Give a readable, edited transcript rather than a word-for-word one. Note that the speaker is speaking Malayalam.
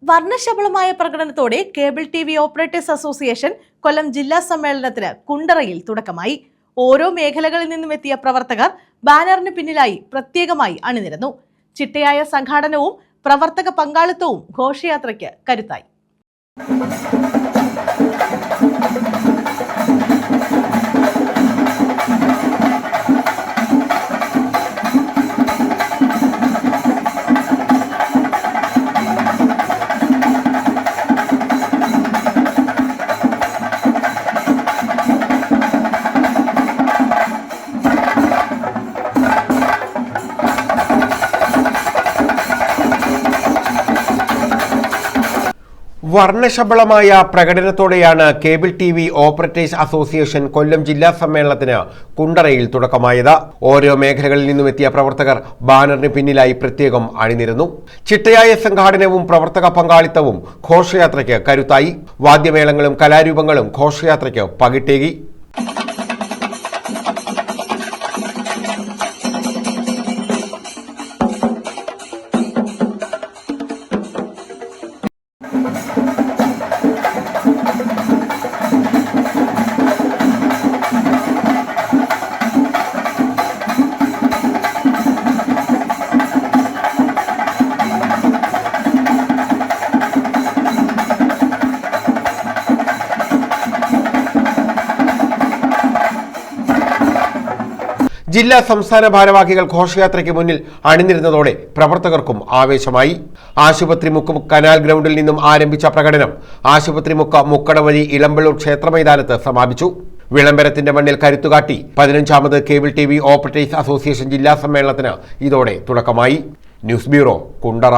വർണ്ണശബളമായ പ്രകടനത്തോടെ കേബിൾ ടിവി ഓപ്പറേറ്റേഴ്സ് അസോസിയേഷൻ കൊല്ലം ജില്ലാ സമ്മേളനത്തിന് കുണ്ടറയിൽ തുടക്കമായി. ഓരോ മേഖലകളിൽ നിന്നും എത്തിയ പ്രവർത്തകർ ബാനറിന് പിന്നിലായി പ്രത്യേകമായി അണിനിരന്നു. ചിട്ടയായ സംഘാടനവും പ്രവർത്തക പങ്കാളിത്തവും ഘോഷയാത്രയ്ക്ക് കരുത്തായി. വർണ്ണശബളമായ പ്രകടനത്തോടെയാണ് കേബിൾ ടിവി ഓപ്പറേറ്റേഴ്സ് അസോസിയേഷൻ കൊല്ലം ജില്ലാ സമ്മേളനത്തിന് കുണ്ടറയിൽ തുടക്കമായത്. ഓരോ മേഖലകളിൽ നിന്നും എത്തിയ പ്രവർത്തകർ ബാനറിന് പിന്നിലായി പ്രത്യേകം അണിനിരന്നു. ചിട്ടയായ സംഘാടനവും പ്രവർത്തക പങ്കാളിത്തവും ഘോഷയാത്രയ്ക്ക് കരുത്തായി. വാദ്യമേളങ്ങളും കലാരൂപങ്ങളും ഘോഷയാത്രയ്ക്ക് പകിട്ടേകി. ജില്ലാ സംസ്ഥാന ഭാരവാഹികൾ ഘോഷയാത്രയ്ക്ക് മുന്നിൽ അണിനിരുന്നതോടെ പ്രവർത്തകർക്കും ആവേശമായി. ആശുപത്രി മുക്ക് കനാൽ ഗ്രൗണ്ടിൽ നിന്നും ആരംഭിച്ച പ്രകടനം ആശുപത്രി മുക്ക് മുക്കട വഴി ഇളമ്പള്ളൂർ ക്ഷേത്രമൈതാനത്ത് സമാപിച്ചു. വിളംബരത്തിന്റെ മണ്ണിൽ കരുത്തുകാട്ടി 15ാമത് കേബിൾ ടിവി ഓപ്പറേറ്റേഴ്സ് അസോസിയേഷൻ ജില്ലാ സമ്മേളനത്തിന് ഇതോടെ തുടക്കമായി. News bureau, Kundara.